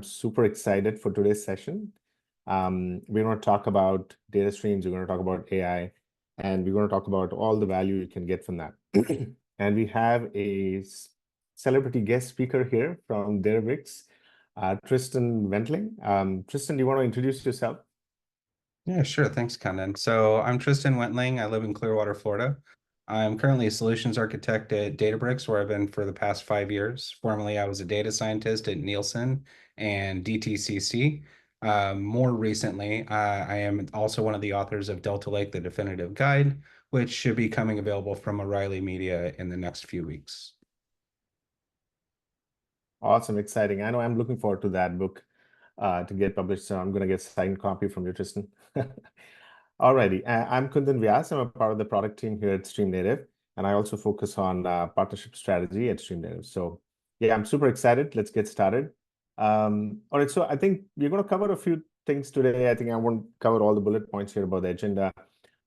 Super excited for today's session. We're going to talk about data streams, we're going to talk about AI, and we're going to talk about all the value you can get from that. And we have a celebrity guest speaker here from Databricks, Tristan Wentling. Tristan, do you want to introduce yourself? Yeah, sure. Thanks, Kandan. So I'm Tristan Wentling. I live in Clearwater, Florida. I'm currently a solutions architect at Databricks, where I've been for the past 5 years. Formerly, I was a data scientist at Nielsen and DTCC. More recently, I am also one of the authors of Delta Lake, the Definitive Guide, which should be coming available from O'Reilly Media in the next few weeks. Awesome, exciting. I know I'm looking forward to that book to get published, so I'm going to get a signed copy from you, Tristan. Alrighty, I'm Kundan Vyas. I'm a part of the product team here at StreamNative, and I also focus on partnership strategy at StreamNative. So yeah, I'm super excited. Let's get started. All right, so I think we're going to cover a few things today. I think I won't cover all the bullet points here about the agenda.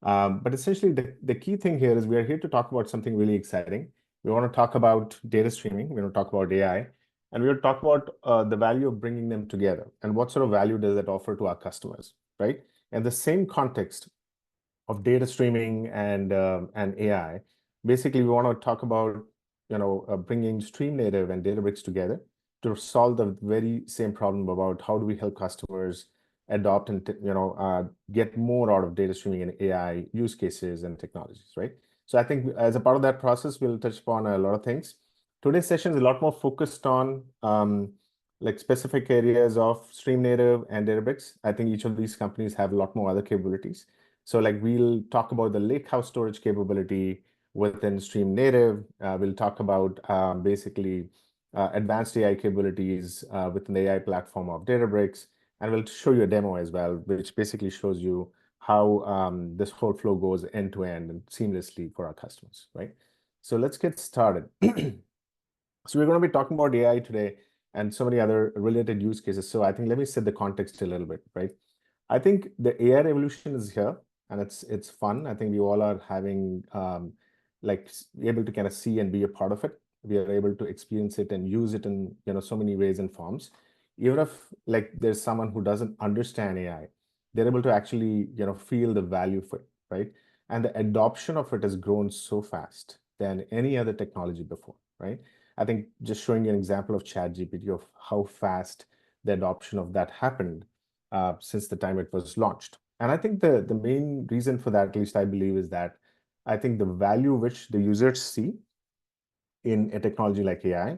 But essentially, the key thing here is we are here to talk about something really exciting. We want to talk about data streaming. We're going to talk about AI. And we're going to talk about the value of bringing them together and what sort of value does that offer to our customers, right? And the same context of data streaming and AI, basically we want to talk about bringing StreamNative and Databricks together to solve the very same problem about how do we help customers adopt and get more out of data streaming and AI use cases and technologies, right? So I think as a part of that process, we'll touch upon a lot of things. Today's session is a lot more focused on like specific areas of StreamNative and Databricks. I think each of these companies have a lot more other capabilities. So like we'll talk about the lakehouse storage capability within StreamNative. We'll talk about basically advanced AI capabilities within the AI platform of Databricks. And we'll show you a demo as well, which basically shows you how this whole flow goes end to end and seamlessly for our customers, right? So let's get started. So we're going to be talking about AI today and so many other related use cases. So I think let me set the context a little bit, right? I think the AI revolution is here and it's fun. I think we all are having like able to kind of see and be a part of it. We are able to experience it and use it in so many ways and forms. Even if like there's someone who doesn't understand AI, they're able to actually feel the value for it, right? And the adoption of it has grown so fast than any other technology before, right? I think just showing you an example of ChatGPT of how fast the adoption of that happened since the time it was launched. And I think the main reason for that, at least I believe, is that I think the value which the users see in a technology like AI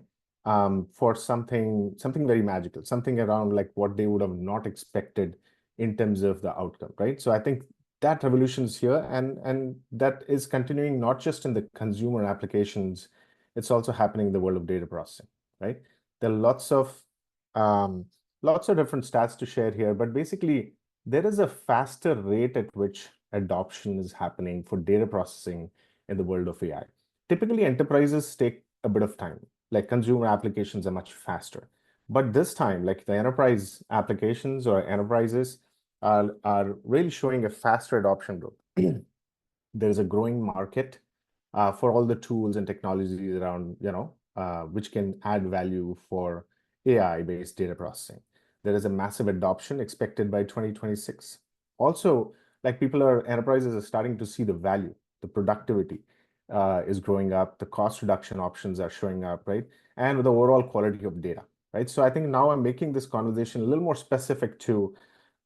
for something very magical, something around like what they would have not expected in terms of the outcome, right? So I think that revolution is here and that is continuing not just in the consumer applications, it's also happening in the world of data processing, right? There are lots of different stats to share here, but basically there is a faster rate at which adoption is happening for data processing in the world of AI. Typically, enterprises take a bit of time, like consumer applications are much faster. But this time, like the enterprise applications or enterprises are really showing a faster adoption growth. There is a growing market for all the tools and technologies around, which can add value for AI-based data processing. There is a massive adoption expected by 2026. Also, like enterprises are starting to see the value, the productivity is growing up, the cost reduction options are showing up, right? And with the overall quality of data, right? So I think now I'm making this conversation a little more specific to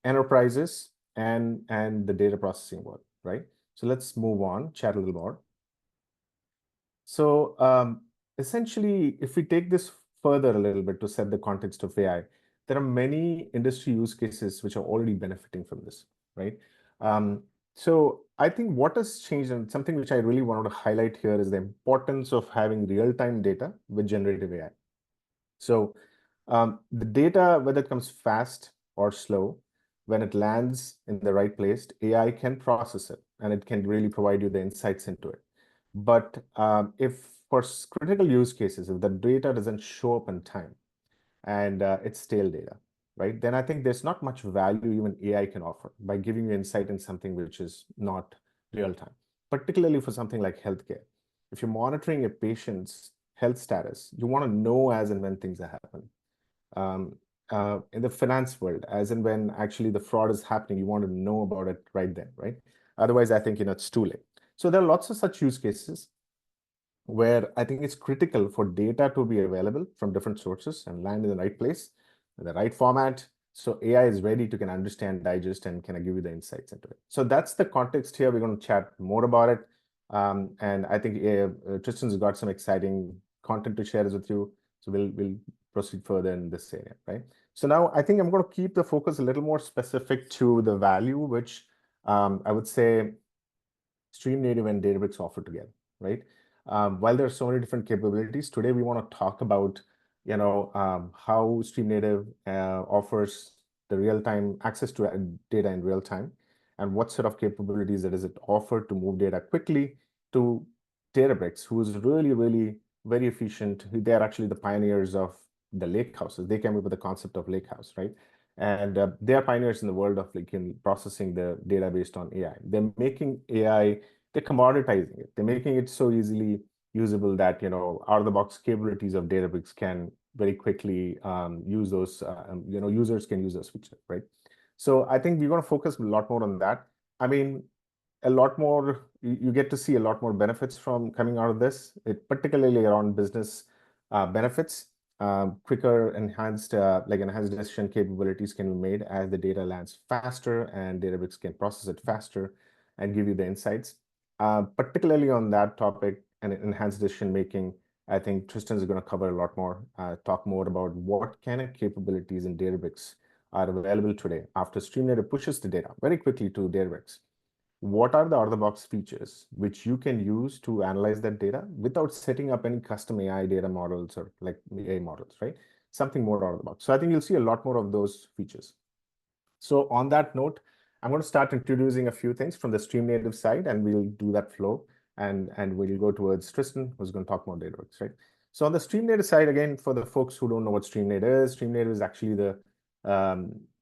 enterprises and the data processing world, right? So let's move on, chat a little more. So essentially, if we take this further a little bit to set the context of AI, there are many industry use cases which are already benefiting from this, right? So I think what has changed and something which I really wanted to highlight here is the importance of having real-time data with generative AI. So the data, whether it comes fast or slow, when it lands in the right place, AI can process it and it can really provide you the insights into it. But if for critical use cases, if the data doesn't show up in time and it's stale data, right, then I think there's not much value even AI can offer by giving you insight in something which is not real time, particularly for something like healthcare. If you're monitoring a patient's health status, you want to know as and when things are happening. in the finance world, as in when actually the fraud is happening, you want to know about it right then, right? Otherwise, I think, it's too late. So there are lots of such use cases where I think it's critical for data to be available from different sources and land in the right place, in the right format. So AI is ready to can understand, digest, and can give you the insights into it. So that's the context here. We're going to chat more about it. And I think Tristan's got some exciting content to share with you. So we'll proceed further in this area, right? So now I think I'm going to keep the focus a little more specific to the value, which I would say StreamNative and Databricks offer together, right? While there are so many different capabilities, today we want to talk about, how StreamNative offers the real-time access to data in real time, and what sort of capabilities that does it offer to move data quickly to Databricks, who is really, really very efficient. They are actually the pioneers of the lake houses. They came up with the concept of lake house, right? And they are pioneers in the world of like in processing the data based on AI. They're making AI, they're commoditizing it. They're making it so easily usable that, out-of-the-box capabilities of Databricks can very quickly use those, users can use those features, right? So I think we're going to focus a lot more on that. I mean, a lot more, you get to see a lot more benefits from coming out of this, particularly around business benefits. Quicker, enhanced decision capabilities can be made as the data lands faster, and Databricks can process it faster and give you the insights. Particularly on that topic and enhanced decision making, I think Tristan is going to cover a lot more, talk more about what kind of capabilities in Databricks are available today after StreamNative pushes the data very quickly to Databricks. What are the out-of-the-box features which you can use to analyze that data without setting up any custom AI data models or like AI models, right? Something more out of the box. So I think you'll see a lot more of those features. So on that note, I'm going to start introducing a few things from the StreamNative side, and we'll do that flow, and we'll go towards Tristan, who's going to talk more Databricks, right? So on the StreamNative side, again, for the folks who don't know what StreamNative is actually the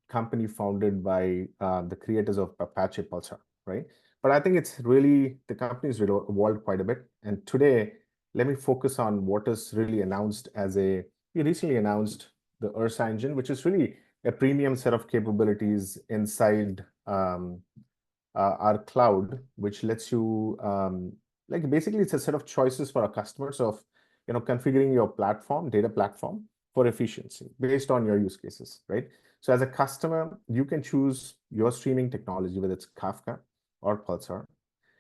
company founded by the creators of Apache Pulsar, right? But I think it's really, the company's evolved quite a bit. And today, let me focus on what is really announced we recently announced the Ursa engine, which is really a premium set of capabilities inside our cloud, which lets you, basically it's a set of choices for our customers of, configuring your platform, data platform for efficiency based on your use cases, right? So as a customer, you can choose your streaming technology, whether it's Kafka or Pulsar.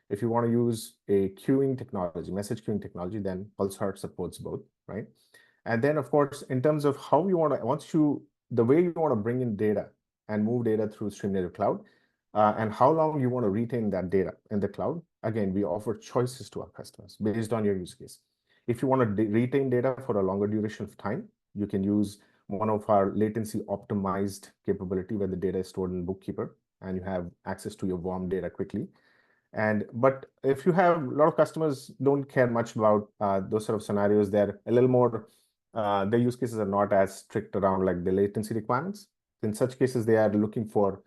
If you want to use a queuing technology, message queuing technology, then Pulsar supports both, right? And then, of course, in terms of how you want to, the way you want to bring in data and move data through StreamNative Cloud, and how long you want to retain that data in the cloud, again, we offer choices to our customers based on your use case. If you want to retain data for a longer duration of time, you can use one of our latency optimized capability where the data is stored in Bookkeeper and you have access to your warm data quickly. But if you have a lot of customers don't care much about those sort of scenarios, they're a little more, their use cases are not as strict around like the latency requirements. In such cases, they are looking for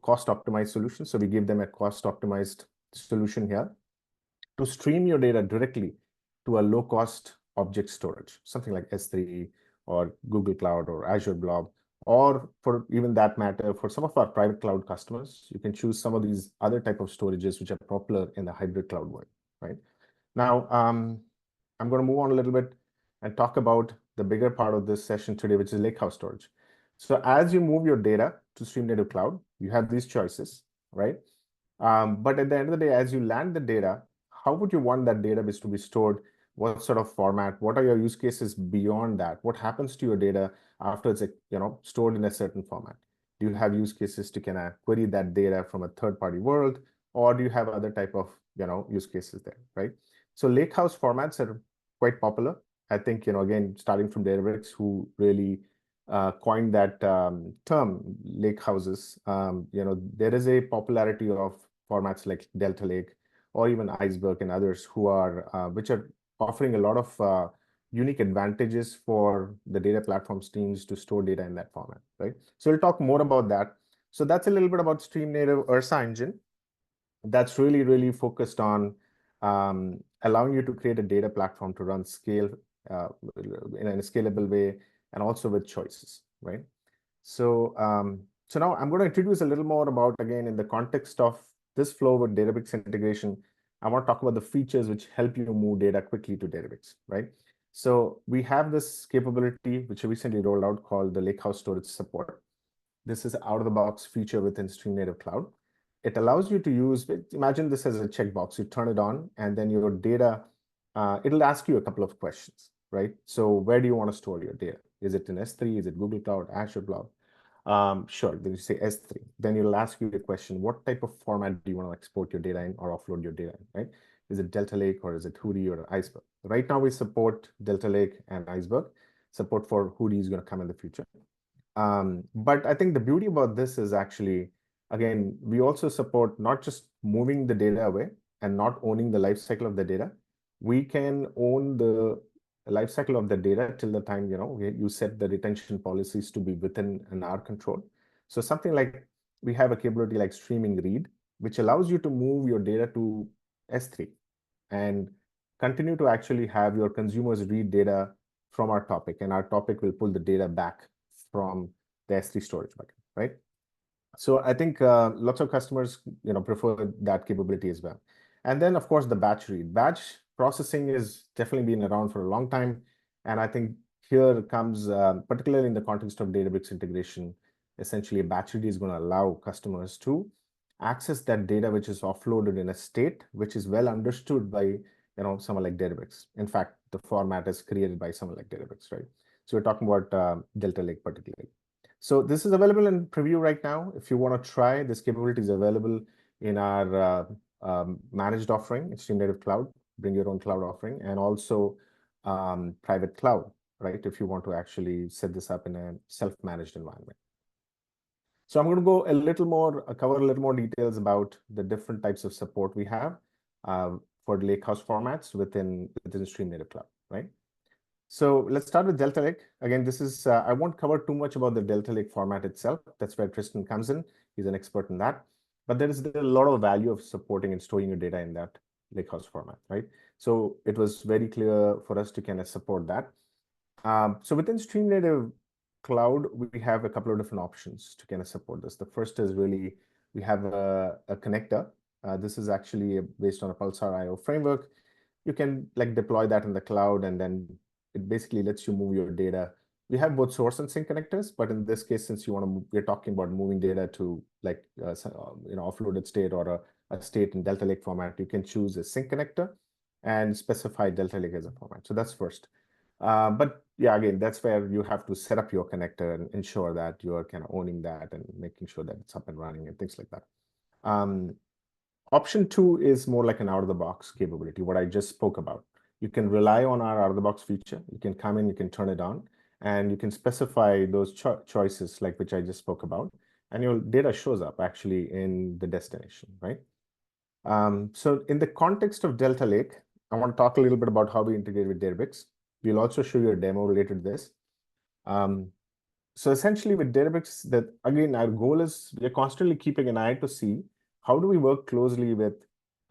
cost optimized solutions. So we give them a cost optimized solution here to stream your data directly to a low cost object storage, something like S3 or Google Cloud or Azure Blob, or for even that matter, for some of our private cloud customers, you can choose some of these other type of storages which are popular in the hybrid cloud world, right? Now, I'm going to move on a little bit and talk about the bigger part of this session today, which is lakehouse storage. So as you move your data to StreamNative Cloud, you have these choices, right? But at the end of the day, as you land the data, how would you want that database to be stored? What sort of format? What are your use cases beyond that? What happens to your data after it's stored in a certain format? Do you have use cases to kind of query that data from a third-party world, or do you have other type of use cases there, right? So lakehouse formats are quite popular. I think again, starting from Databricks, who really coined that term, lake houses. There is a popularity of formats like Delta Lake or even Iceberg and others who are which are offering a lot of unique advantages for the data platforms teams to store data in that format, right? So we'll talk more about that. So that's a little bit about StreamNative Ursa engine. That's really, really focused on allowing you to create a data platform to run scale in a scalable way and also with choices, right? So now I'm going to introduce a little more about, again, in the context of this flow with Databricks integration, I want to talk about the features which help you move data quickly to Databricks, right? So we have this capability which we recently rolled out called the Lakehouse Storage Support. This is an out-of-the-box feature within StreamNative Cloud. It allows you to use, imagine this as a checkbox. You turn it on, and then your data, it'll ask you a couple of questions, right? So where do you want to store your data? Is it in S3? Is it Google Cloud, Azure Cloud? Sure, then you say S3. Then it'll ask you the question, what type of format do you want to export your data in or offload your data in, right? Is it Delta Lake or is it Hudi or Iceberg? Right now we support Delta Lake and Iceberg. Support for Hudi is going to come in the future. But I think the beauty about this is actually, again, we also support not just moving the data away and not owning the life cycle of the data. We can own the life cycle of the data till the time, you set the retention policies to be within our control. So something like we have a capability like streaming read, which allows you to move your data to S3 and continue to actually have your consumers read data from our topic, and our topic will pull the data back from the S3 storage bucket, right? So I think lots of customers, prefer that capability as well. And then, of course, the batch read. Batch processing is definitely been around for a long time. And I think here comes, particularly in the context of Databricks integration, essentially a batch read is going to allow customers to access that data which is offloaded in a state which is well understood by someone like Databricks. In fact, the format is created by someone like Databricks, right? So we're talking about Delta Lake particularly. So this is available in preview right now. If you want to try, this capability is available in our managed offering, StreamNative Cloud, bring your own cloud offering, and also private cloud, right? If you want to actually set this up in a self-managed environment. So I'm going to go a little more, cover a little more details about the different types of support we have for Lakehouse formats within StreamNative Cloud, right? So let's start with Delta Lake. Again, this is, I won't cover too much about the Delta Lake format itself. That's where Tristan comes in. He's an expert in that. But there is a lot of value of supporting and storing your data in that Lakehouse format, right? So it was very clear for us to kind of support that. So within StreamNative Cloud, we have a couple of different options to kind of support this. The first is really, we have a connector. This is actually based on a Pulsar IO framework. You can deploy that in the cloud, and then it basically lets you move your data. We have both source and sync connectors, but in this case, since we're talking about moving data to offloaded state or a state in Delta Lake format, you can choose a sync connector and specify Delta Lake as a format. So that's first. But yeah, again, that's where you have to set up your connector and ensure that you are kind of owning that and making sure that it's up and running and things like that. Option 2 is more like an out-of-the-box capability, what I just spoke about. You can rely on our out-of-the-box feature. You can come in, you can turn it on, and you can specify those choices like which I just spoke about, and your data shows up actually in the destination, right? So in the context of Delta Lake, I want to talk a little bit about how we integrate with Databricks. We'll also show you a demo related to this. So essentially with Databricks, that again, our goal is we're constantly keeping an eye to see how do we work closely with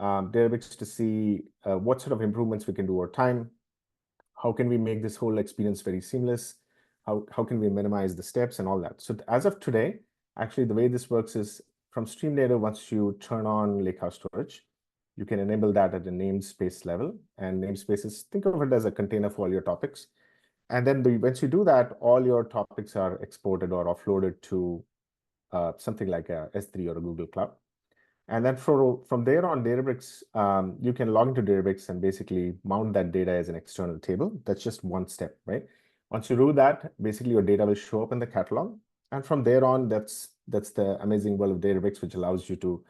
Databricks to see what sort of improvements we can do over time. How can we make this whole experience very seamless? How can we minimize the steps and all that? So as of today, actually the way this works is from StreamNative, once you turn on Lakehouse storage, you can enable that at the namespace level. And namespaces, think of it as a container for all your topics. And then once you do that, all your topics are exported or offloaded to something like a S3 or a Google Cloud. And then from there on, Databricks, you can log into Databricks and basically mount that data as an external table. That's just one step, right? Once you do that, basically your data will show up in the catalog. And from there on, that's the amazing world of Databricks, which allows you to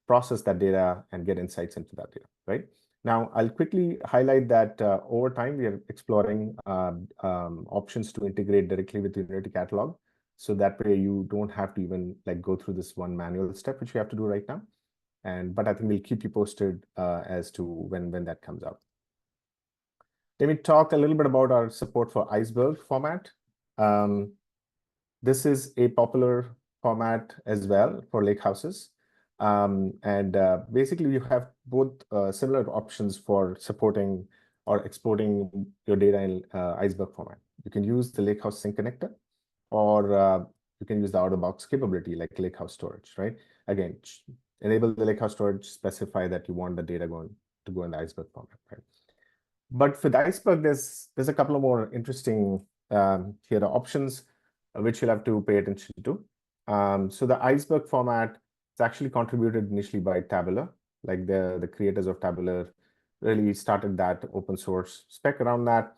process that data and get insights into that data, right? Now, I'll quickly highlight that over time, we are exploring options to integrate directly with the Unity catalog. So that way you don't have to even go through this one manual step, which you have to do right now. But I think we'll keep you posted as to when that comes out. Let me talk a little bit about our support for Iceberg format. This is a popular format as well for lakehouses. Basically, you have both similar options for supporting or exporting your data in Iceberg format. You can use the Lakehouse Sync connector, or you can use the out-of-the-box capability like lakehouse storage, right? Again, enable the lakehouse storage, specify that you want the data to go in the Iceberg format, right? But with Iceberg, there's a couple of more interesting here are options which you'll have to pay attention to. So the Iceberg format is actually contributed initially by Tabular, like the creators of Tabular really started that open source spec around that.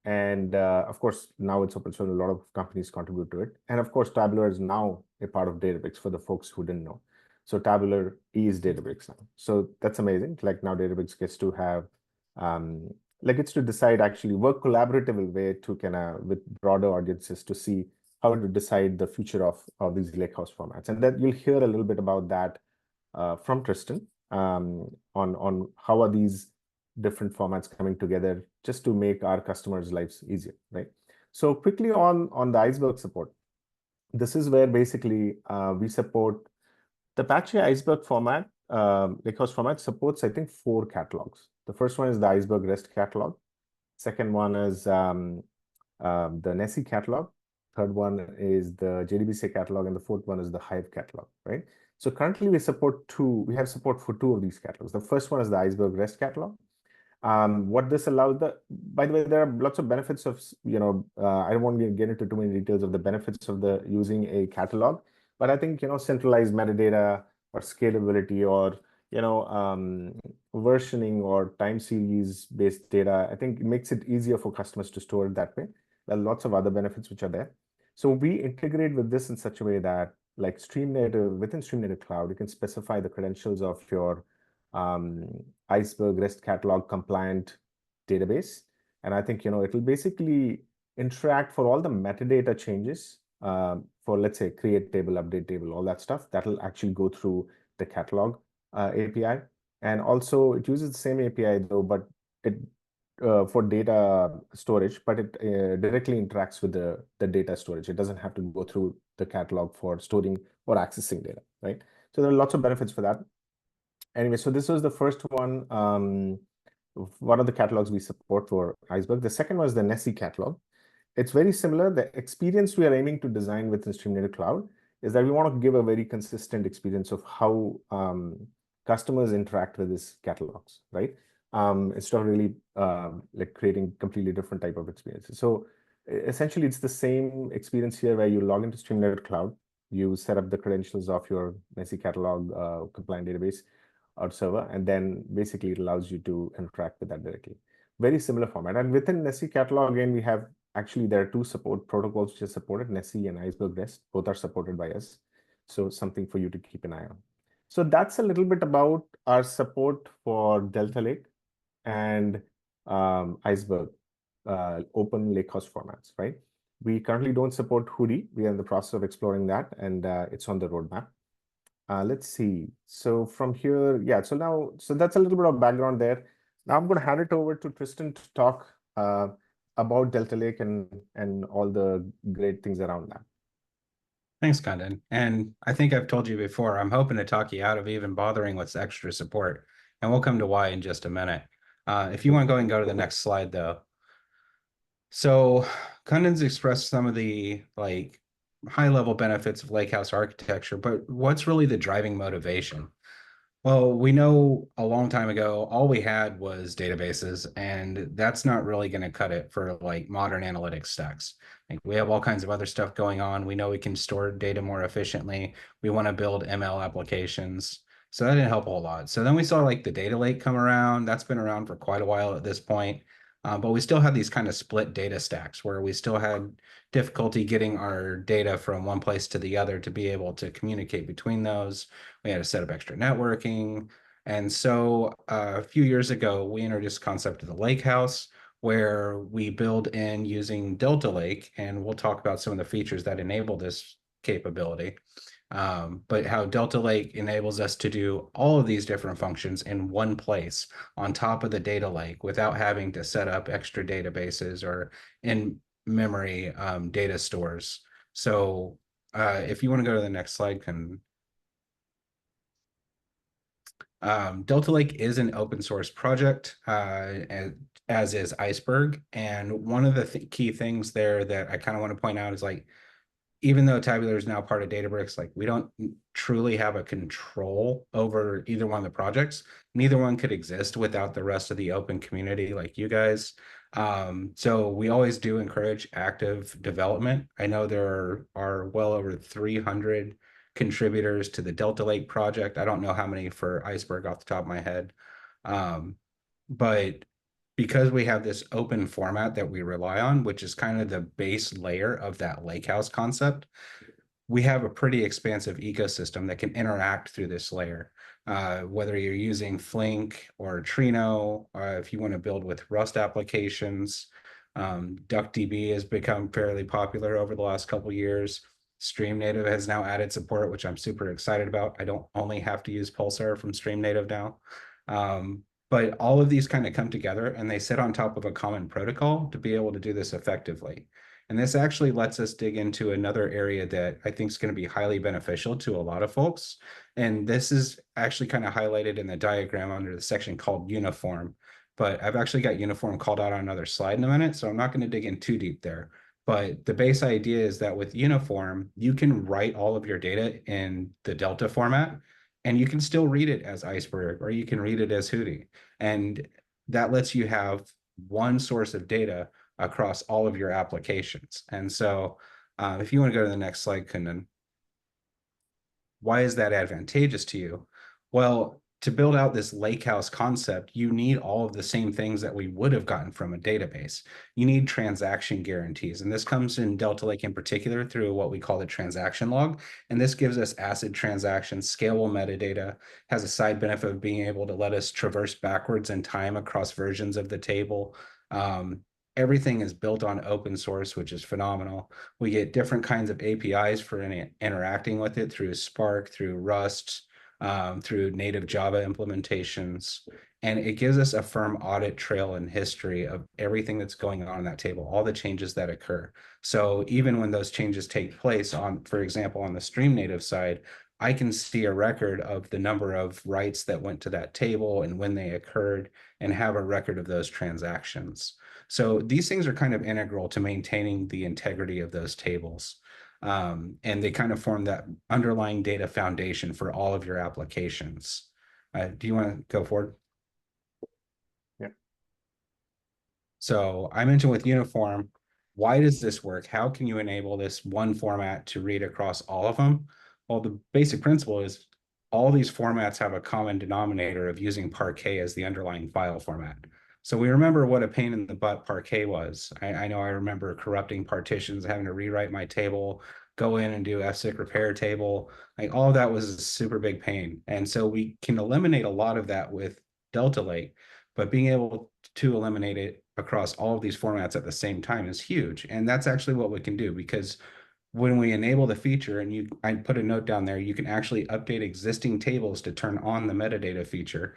And of course, now it's open source. A lot of companies contribute to it. And of course, Tabular is now a part of Databricks for the folks who didn't know. So Tabular is Databricks now. So that's amazing. Like now Databricks gets to have like it's to decide actually work collaborative way to kind of with broader audiences to see how to decide the future of these lakehouse formats. And then you'll hear a little bit about that from Tristan on how are these different formats coming together just to make our customers' lives easier, right? So quickly on the Iceberg support, this is where basically we support the Apache Iceberg format, lakehouse format supports, I think, 4 catalogs. The first one is the Iceberg REST catalog. Second one is the Nessie catalog. Third one is the JDBC catalog, and the fourth one is the Hive catalog, right? So currently we have support for 2 of these catalogs. The first one is the Iceberg REST catalog. What this allows by the way, there are lots of benefits of, I don't want to get into too many details of the benefits of the using a catalog, but I think, centralized metadata or scalability or, versioning or time series based data, I think it makes it easier for customers to store it that way. There are lots of other benefits which are there. So we integrate with this in such a way that like within StreamNative Cloud, you can specify the credentials of your Iceberg REST catalog compliant database. And I think, it'll basically interact for all the metadata changes for, let's say, create table, update table, all that stuff, that'll actually go through the catalog API. And also it uses the same API though, but it for data storage, but it directly interacts with the data storage. It doesn't have to go through the catalog for storing or accessing data, right? So there are lots of benefits for that. Anyway, so this was the first one. One of the catalogs we support for Iceberg. The second was the Nessie catalog. It's very similar. The experience we are aiming to design within StreamNative Cloud is that we want to give a very consistent experience of how customers interact with these catalogs, right? Instead of really like creating completely different type of experiences. So essentially, it's the same experience here where you log into StreamNative Cloud, you set up the credentials of your Nessie catalog compliant database or server, and then basically it allows you to interact with that directly. Very similar format. And within Nessie catalog, again, we have actually there are 2 support protocols which are supported, Nessie and Iceberg REST. Both are supported by us. So something for you to keep an eye on. So that's a little bit about our support for Delta Lake and Iceberg open lakehouse formats, right? We currently don't support Hudi. We are in the process of exploring that, and it's on the roadmap. Let's see. So from here, yeah, so that's a little bit of background there. Now I'm going to hand it over to Tristan to talk about Delta Lake and all the great things around that. Thanks, Kandan. And I think I've told you before, I'm hoping to talk you out of even bothering with extra support. And we'll come to why in just a minute. If you want to go and go to the next slide, though. So Kandan's expressed some of the high-level benefits of lakehouse architecture, but what's really the driving motivation? Well, we know a long time ago, all we had was databases, and that's not really going to cut it for modern analytics stacks. We have all kinds of other stuff going on. We know we can store data more efficiently. We want to build ML applications. So that didn't help a whole lot. So then we saw the data lake come around. That's been around for quite a while at this point. But we still had these kind of split data stacks where we still had difficulty getting our data from one place to the other to be able to communicate between those. We had to set up extra networking. And so a few years ago, we introduced the concept of the lake house, where we build in using Delta Lake, and we'll talk about some of the features that enable this capability. But how Delta Lake enables us to do all of these different functions in one place on top of the data lake without having to set up extra databases or in-memory data stores. So if you want to go to the next slide, Delta Lake is an open source project, as is Iceberg. And one of the key things there that I kind of want to point out is even though Tabular is now part of Databricks, like we don't truly have a control over either one of the projects. Neither one could exist without the rest of the open community like you guys. So we always do encourage active development. I know there are well over 300 contributors to the Delta Lake project. I don't know how many for Iceberg off the top of my head. But because we have this open format that we rely on, which is kind of the base layer of that lakehouse concept, we have a pretty expansive ecosystem that can interact through this layer. Whether you're using Flink or Trino, if you want to build with Rust applications, DuckDB has become fairly popular over the last couple of years. StreamNative has now added support, which I'm super excited about. I don't only have to use Pulsar from StreamNative now. But all of these kind of come together and they sit on top of a common protocol to be able to do this effectively. And this actually lets us dig into another area that I think is going to be highly beneficial to a lot of folks. And this is actually kind of highlighted in the diagram under the section called uniform. But I've actually got uniform called out on another slide in a minute, so I'm not going to dig in too deep there. But the base idea is that with uniform, you can write all of your data in the Delta format, and you can still read it as Iceberg, or you can read it as Hootie. And that lets you have one source of data across all of your applications. And so if you want to go to the next slide, Kundan, why is that advantageous to you? Well, to build out this lakehouse concept, you need all of the same things that we would have gotten from a database. You need transaction guarantees. And this comes in Delta Lake in particular through what we call the transaction log. And this gives us ACID transactions, scalable metadata, has a side benefit of being able to let us traverse backwards in time across versions of the table. Everything is built on open source, which is phenomenal. We get different kinds of APIs for interacting with it through Spark, through Rust, through native Java implementations. And it gives us a firm audit trail and history of everything that's going on in that table, all the changes that occur. So even when those changes take place on, for example, on the StreamNative side, I can see a record of the number of writes that went to that table and when they occurred and have a record of those transactions. So these things are kind of integral to maintaining the integrity of those tables. And they kind of form that underlying data foundation for all of your applications. Do you want to go forward? Yeah. So I mentioned with uniform, why does this work? How can you enable this one format to read across all of them? Well, the basic principle is all these formats have a common denominator of using Parquet as the underlying file format. So we remember what a pain in the butt Parquet was. I know I remember corrupting partitions, having to rewrite my table, go in and do fsec repair table. Like all of that was a super big pain. And so we can eliminate a lot of that with Delta Lake, but being able to eliminate it across all of these formats at the same time is huge. And that's actually what we can do, because when we enable the feature, and I put a note down there, you can actually update existing tables to turn on the metadata feature.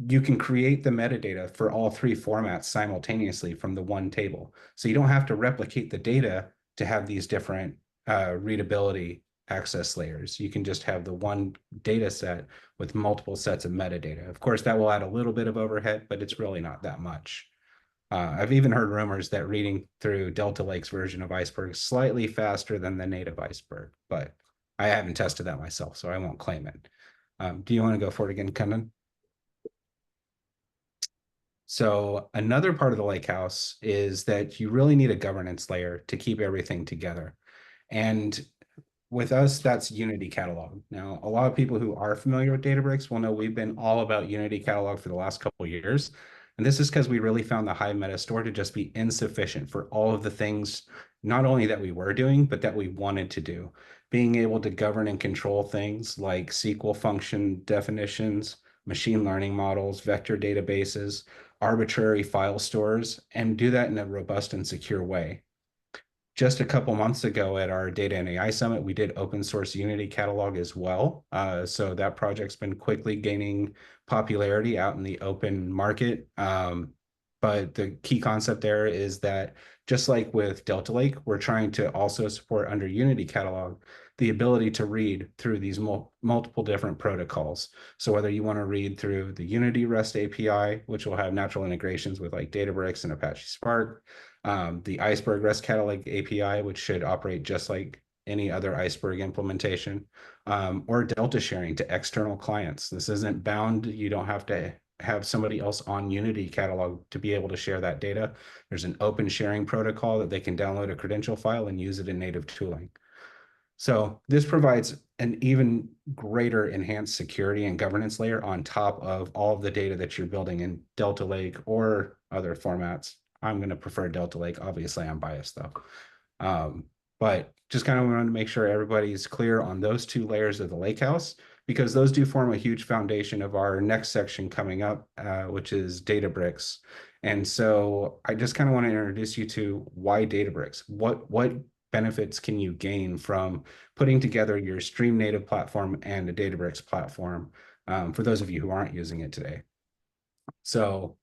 You can create the metadata for all three formats simultaneously from the one table. So you don't have to replicate the data to have these different readability access layers. You can just have the one data set with multiple sets of metadata. Of course, that will add a little bit of overhead, but it's really not that much. I've even heard rumors that reading through Delta Lake's version of Iceberg is slightly faster than the native Iceberg, but I haven't tested that myself, so I won't claim it. Do you want to go for it again, Kundan? So another part of the lakehouse is that you really need a governance layer to keep everything together. And with us, that's Unity Catalog. Now, a lot of people who are familiar with Databricks will know we've been all about Unity Catalog for the last couple of years. And this is because we really found the Hive meta store to just be insufficient for all of the things, not only that we were doing, but that we wanted to do. Being able to govern and control things like SQL function definitions, machine learning models, vector databases, arbitrary file stores, and do that in a robust and secure way. Just a couple months ago at our Data and AI Summit, we did open source Unity Catalog as well. So that project's been quickly gaining popularity out in the open market. But the key concept there is that just like with Delta Lake, we're trying to also support under Unity Catalog the ability to read through these multiple different protocols. So whether you want to read through the Unity REST API, which will have natural integrations with like Databricks and Apache Spark, the Iceberg REST Catalog API, which should operate just like any other Iceberg implementation, or Delta sharing to external clients. This isn't bound. You don't have to have somebody else on Unity Catalog to be able to share that data. There's an open sharing protocol that they can download a credential file and use it in native tooling. So this provides an even greater enhanced security and governance layer on top of all of the data that you're building in Delta Lake or other formats. I'm going to prefer Delta Lake. Obviously, I'm biased though. But just kind of wanted to make sure everybody's clear on those two layers of the lakehouse, because those do form a huge foundation of our next section coming up, which is Databricks. And so I just kind of want to introduce you to why Databricks. What benefits can you gain from putting together your StreamNative platform and a Databricks platform, for those of you who aren't using it today? So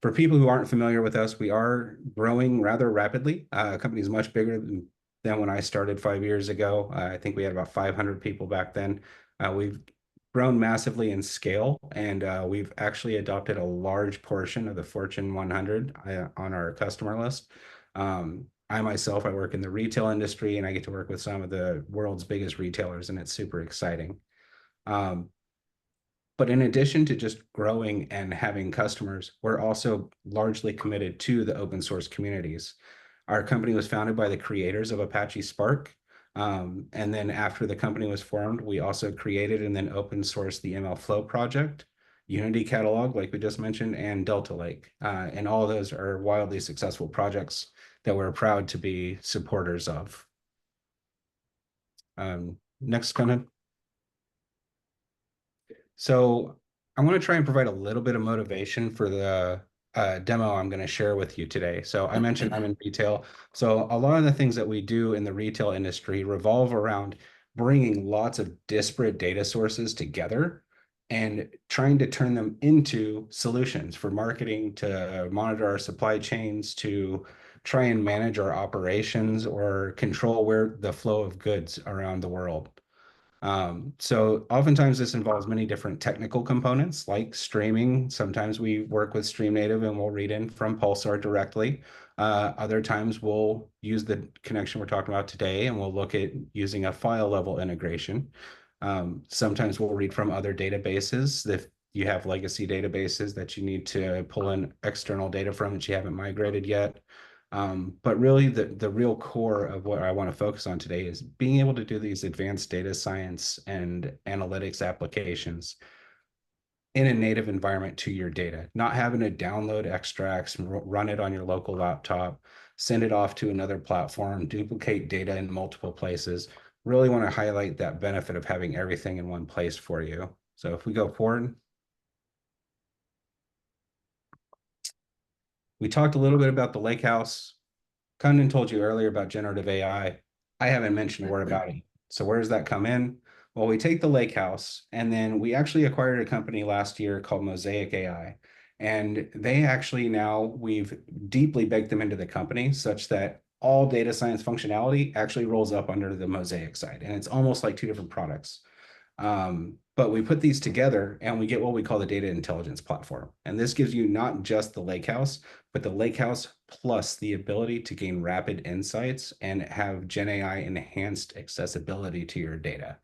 for people who aren't familiar with us, we are growing rather rapidly. Company is much bigger than when I started 5 years ago. I think we had about 500 people back then. We've grown massively in scale, and we've actually adopted a large portion of the Fortune 100 on our customer list. I myself, I work in the retail industry, and I get to work with some of the world's biggest retailers, and it's super exciting. But in addition to just growing and having customers, we're also largely committed to the open source communities. Our company was founded by the creators of Apache Spark. And then after the company was formed, we also created and then open sourced the MLflow project, Unity Catalog, like we just mentioned, and Delta Lake. And all of those are wildly successful projects that we're proud to be supporters of. Next, Conan. So I want to try and provide a little bit of motivation for the demo I'm going to share with you today. So I mentioned I'm in retail. So a lot of the things that we do in the retail industry revolve around bringing lots of disparate data sources together and trying to turn them into solutions for marketing, to monitor our supply chains, to try and manage our operations or control where the flow of goods around the world. So oftentimes this involves many different technical components like streaming. Sometimes we work with StreamNative and we'll read in from Pulsar directly. Other times we'll use the connection we're talking about today and we'll look at using a file level integration. Sometimes we'll read from other databases. If you have legacy databases that you need to pull in external data from that you haven't migrated yet. But really the real core of what I want to focus on today is being able to do these advanced data science and analytics applications in a native environment to your data, not having to download extracts, run it on your local laptop, send it off to another platform, duplicate data in multiple places. Really want to highlight that benefit of having everything in one place for you. So if we go forward, we talked a little bit about the lakehouse. Kundan told you earlier about generative AI. I haven't mentioned a word about it. So where does that come in? Well, we take the lakehouse and then we actually acquired a company last year called Mosaic AI. And they actually now, we've deeply baked them into the company such that all data science functionality actually rolls up under the Mosaic side. And it's almost like two different products. But we put these together and we get what we call the data intelligence platform. And this gives you not just the lakehouse, but the lakehouse plus the ability to gain rapid insights and have Gen AI enhanced accessibility to your data.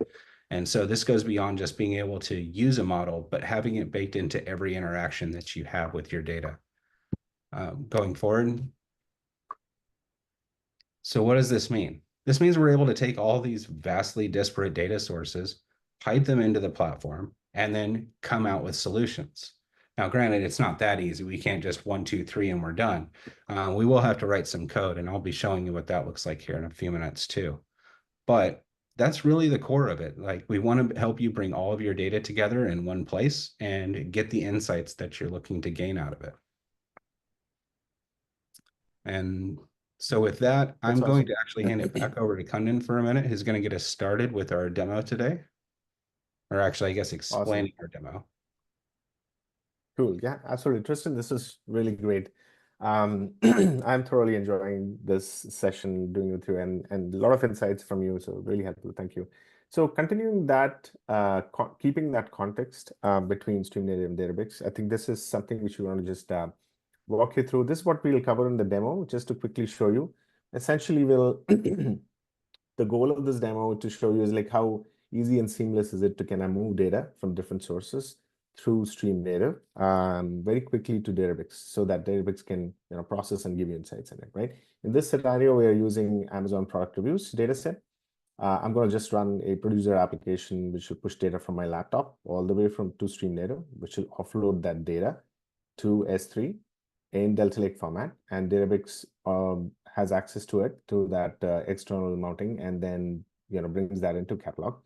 And so this goes beyond just being able to use a model, but having it baked into every interaction that you have with your data. Going forward. So what does this mean? This means we're able to take all these vastly disparate data sources, pipe them into the platform, and then come out with solutions. Now, granted, it's not that easy. We can't just 1, 2, 3, and we're done. We will have to write some code, and I'll be showing you what that looks like here in a few minutes too. But that's really the core of it. Like, we want to help you bring all of your data together in one place and get the insights that you're looking to gain out of it. And so with that, I'm going to actually hand it back over to Kundan for a minute, who's going to get us started with our demo today. Or actually, I guess explaining our demo. Cool. Yeah, absolutely. Tristan, this is really great. I'm thoroughly enjoying this session doing with you and a lot of insights from you. So really helpful. Thank you. So continuing that, keeping that context between StreamNative and Databricks, I think this is something which we want to just walk you through. This is what we'll cover in the demo, just to quickly show you. Essentially, we'll the goal of this demo to show you is like how easy and seamless is it to kind of move data from different sources through StreamNative very quickly to Databricks so that Databricks can process and give you insights in it, right? In this scenario, we are using Amazon product reviews data set. I'm going to just run a producer application which will push data from my laptop all the way from to StreamNative, which will offload that data to S3 in Delta Lake format, and Databricks has access to it, to that external mounting, and then brings that into catalog.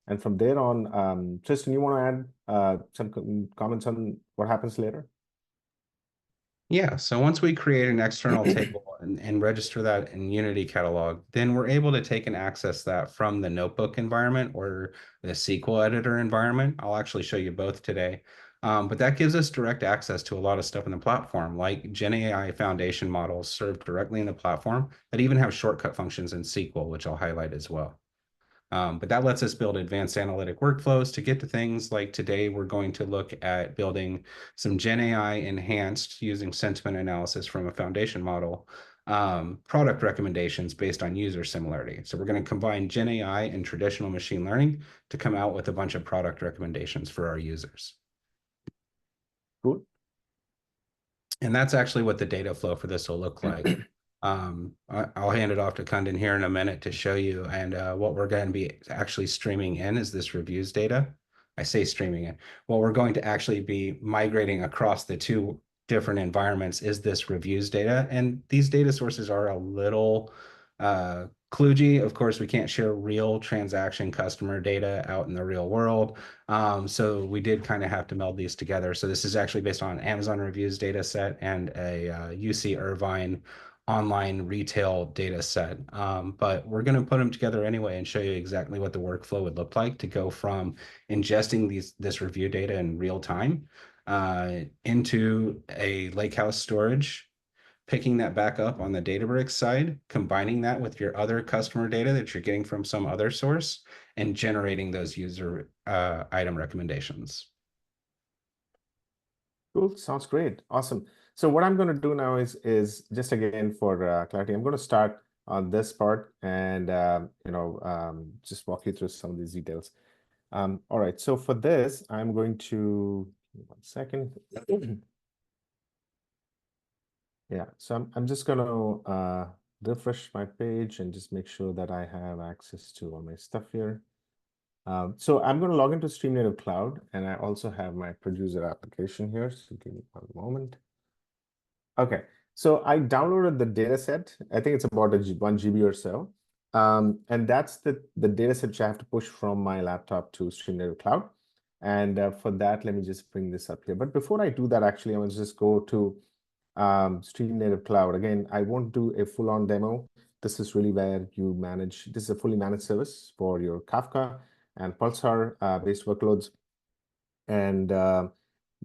And from there on, Tristan, you want to add some comments on what happens later? Yeah, so once we create an external table and register that in Unity catalog, then we're able to take and access that from the notebook environment or the SQL editor environment. I'll actually show you both today. But that gives us direct access to a lot of stuff in the platform, like GenAI foundation models served directly in the platform that even have shortcut functions in SQL, which I'll highlight as well. But that lets us build advanced analytic workflows to get to things like today, we're going to look at building some GenAI enhanced using sentiment analysis from a foundation model, product recommendations based on user similarity. So we're going to combine GenAI and traditional machine learning to come out with a bunch of product recommendations for our users. Cool. And that's actually what the data flow for this will look like. I'll hand it off to Kundan here in a minute to show you. And what we're going to be actually streaming in is this reviews data. I say streaming in. What we're going to actually be migrating across the two different environments is this reviews data. And these data sources are a little kludgy. Of course, we can't share real transaction customer data out in the real world. So we did kind of have to meld these together. So this is actually based on Amazon reviews data set and a UC Irvine online retail data set. But we're going to put them together anyway and show you exactly what the workflow would look like to go from ingesting this review data in real time into a lakehouse storage, picking that back up on the Databricks side, combining that with your other customer data that you're getting from some other source, and generating those user item recommendations. Cool. Sounds great. Awesome. So what I'm going to do now is just again for clarity, I'm going to start on this part and just walk you through some of these details. All right. So for this, I'm going to 1 second. Yeah. So I'm just going to refresh my page and just make sure that I have access to all my stuff here. So I'm going to log into StreamNative Cloud, and I also have my producer application here. So give me 1 moment. Okay, so I downloaded the data set. I think it's about 1 GB or so. And that's the data set which I have to push from my laptop to StreamNative Cloud. And for that, let me just bring this up here. But before I do that, actually, I want to just go to StreamNative Cloud. Again, I won't do a full-on demo. This is really where you manage, this is a fully managed service for your Kafka and Pulsar based workloads. And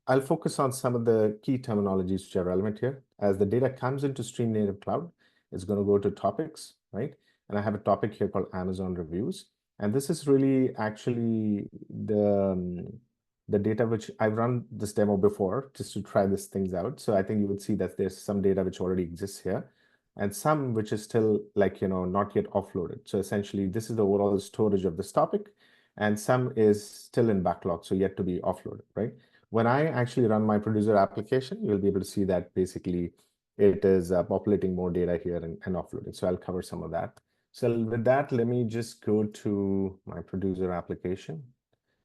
I'll focus on some of the key terminologies which are relevant here. As the data comes into StreamNative Cloud, it's going to go to topics, right? And I have a topic here called Amazon Reviews. And this is really actually the data which I've run this demo before just to try these things out. So I think you would see that there's some data which already exists here and some which is still like, not yet offloaded. So essentially this is the overall storage of this topic and some is still in backlog, so yet to be offloaded, right? When I actually run my producer application, you'll be able to see that basically it is populating more data here and offloading. So I'll cover some of that. So with that, let me just go to my producer application.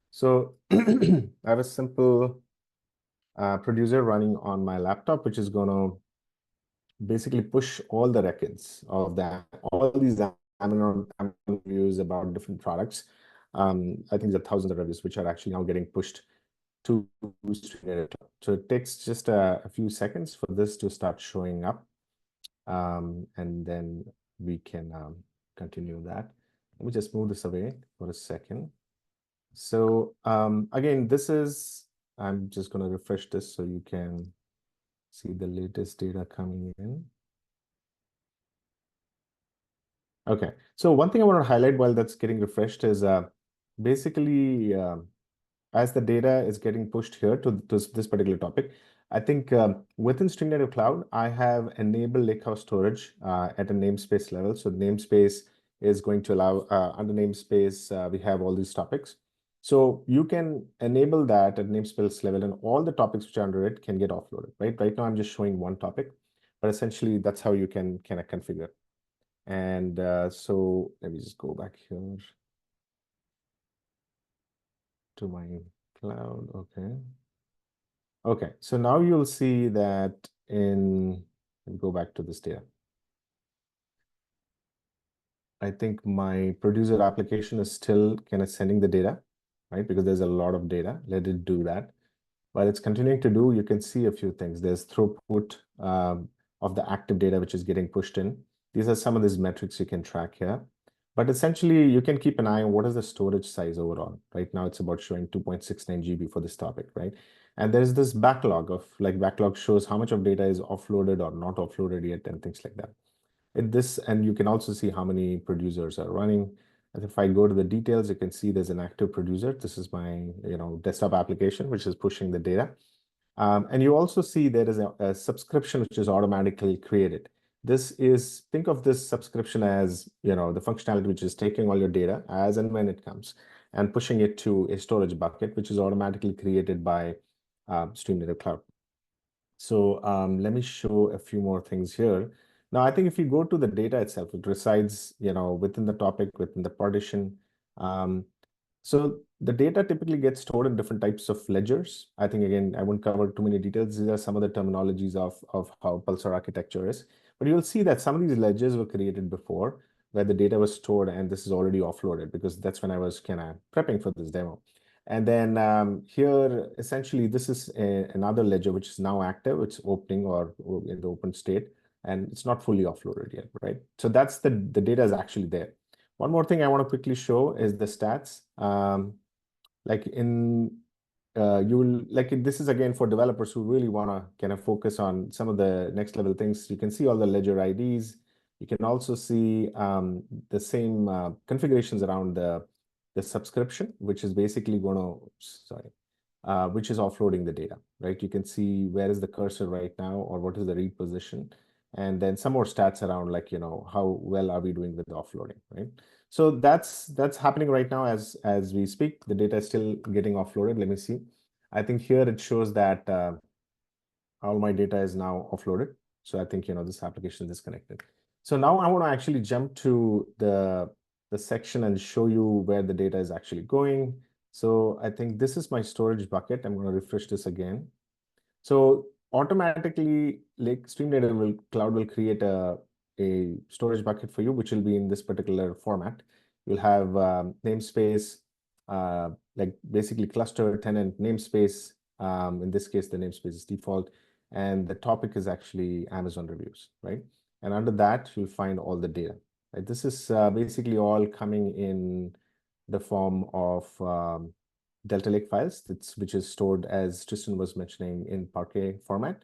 So I have a simple producer running on my laptop, which is going to basically push all the records of that, all these Amazon reviews about different products. I think there are thousands of reviews which are actually now getting pushed to StreamNative. So it takes just a few seconds for this to start showing up. And then we can continue that. Let me just move this away for a second. So again, this is I'm just going to refresh this so you can see the latest data coming in. Okay, so one thing I want to highlight while that's getting refreshed is basically as the data is getting pushed here to this particular topic, I think within StreamNative Cloud, I have enabled lakehouse storage at a namespace level. So the namespace is going to allow, under namespace, we have all these topics. So you can enable that at namespace level, and all the topics which are under it can get offloaded, right? Right now, I'm just showing one topic, but essentially that's how you can kind of configure. And so let me just go back here to my cloud. Okay. Okay, so now you'll see that let me go back to this data. I think my producer application is still kind of sending the data, right? Because there's a lot of data. Let it do that. While it's continuing to do, you can see a few things. There's throughput of the active data, which is getting pushed in. These are some of these metrics you can track here. But essentially, you can keep an eye on what is the storage size overall. Right now, it's about showing 2.69 GB for this topic, right? And there's this backlog of backlog shows how much of data is offloaded or not offloaded yet and things like that. And you can also see how many producers are running. And if I go to the details, you can see there's an active producer. This is my desktop application, which is pushing the data. And you also see there is a subscription which is automatically created. Think of this subscription as, the functionality which is taking all your data as and when it comes and pushing it to a storage bucket, which is automatically created by StreamNative Cloud. So let me show a few more things here. Now, I think if you go to the data itself, it resides, within the topic, within the partition. So the data typically gets stored in different types of ledgers. I think, again, I won't cover too many details. These are some of the terminologies of how Pulsar architecture is. But you'll see that some of these ledgers were created before where the data was stored, and this is already offloaded because that's when I was kind of prepping for this demo. And then here, essentially, this is another ledger which is now active. It's opening or in the open state, and it's not fully offloaded yet, right? So that's the data is actually there. One more thing I want to quickly show is the stats. This is again for developers who really want to kind of focus on some of the next level things. You can see all the ledger IDs. You can also see the same configurations around the subscription, which is basically going to, which is offloading the data, right? You can see where is the cursor right now or what is the read position. And then some more stats around how well are we doing with the offloading, right? So that's happening right now as we speak. The data is still getting offloaded. Let me see. I think here it shows that all my data is now offloaded. So I think this application is disconnected. So now I want to actually jump to the section and show you where the data is actually going. So I think this is my storage bucket. I'm going to refresh this again. So automatically, like StreamNative Cloud will create a storage bucket for you, which will be in this particular format. You'll have namespace, like basically cluster tenant namespace. In this case, the namespace is default, and the topic is actually Amazon reviews, right? And under that, you'll find all the data. Right? This is basically all coming in the form of Delta Lake files, which is stored, as Tristan was mentioning, in Parquet format.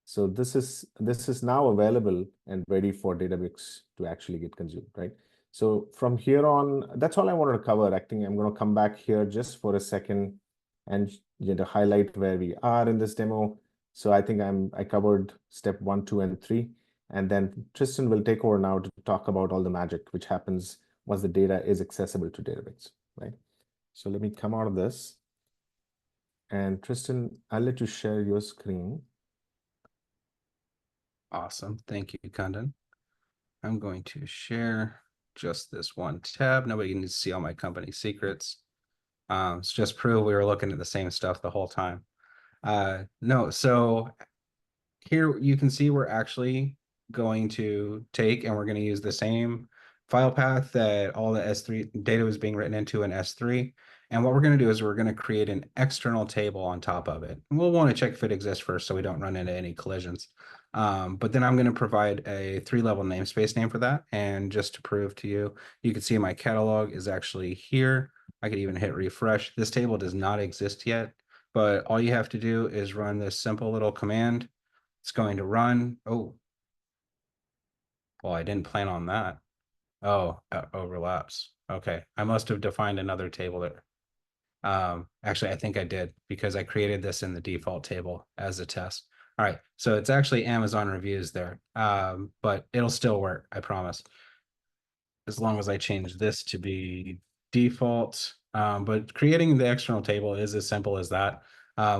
So this is now available and ready for Databricks to actually get consumed, right? So from here on, that's all I wanted to cover. I think I'm going to come back here just for a second and highlight where we are in this demo. So I think I covered step 1, 2, and 3. And then Tristan will take over now to talk about all the magic which happens once the data is accessible to Databricks, right? So let me come out of this. And Tristan, I'll let you share your screen. Awesome. Thank you, Kundan. I'm going to share just this one tab. Nobody needs to see all my company secrets. It's just prove we were looking at the same stuff the whole time. No, so here you can see we're actually going to take and we're going to use the same file path that all the S3 data was being written into in S3. And what we're going to do is we're going to create an external table on top of it. And we'll want to check if it exists first so we don't run into any collisions. But then I'm going to provide a 3-level namespace name for that. And just to prove to you, you can see my catalog is actually here. I could even hit refresh. This table does not exist yet, but all you have to do is run this simple little command. It's going to run. Oh, well, I didn't plan on that. Oh, overlaps. Okay, I must have defined another table there. Actually, I think I did because I created this in the default table as a test. All right, so it's actually Amazon reviews there, but it'll still work, I promise, as long as I change this to be default. But creating the external table is as simple as that.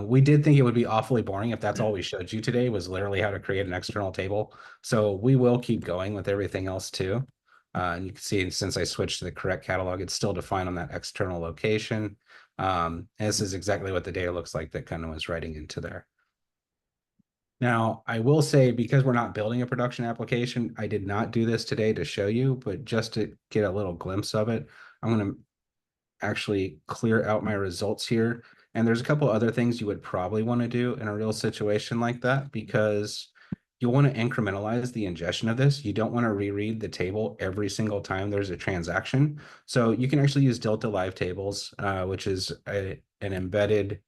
We did think it would be awfully boring if that's all we showed you today was literally how to create an external table. So we will keep going with everything else too. And you can see since I switched to the correct catalog, it's still defined on that external location. And this is exactly what the data looks like that kind of was writing into there. Now, I will say, because we're not building a production application, I did not do this today to show you, but just to get a little glimpse of it, I'm going to actually clear out my results here. And there's a couple other things you would probably want to do in a real situation like that, because you'll want to incrementalize the ingestion of this. You don't want to reread the table every single time there's a transaction. So you can actually use Delta Live Tables, which is an embedded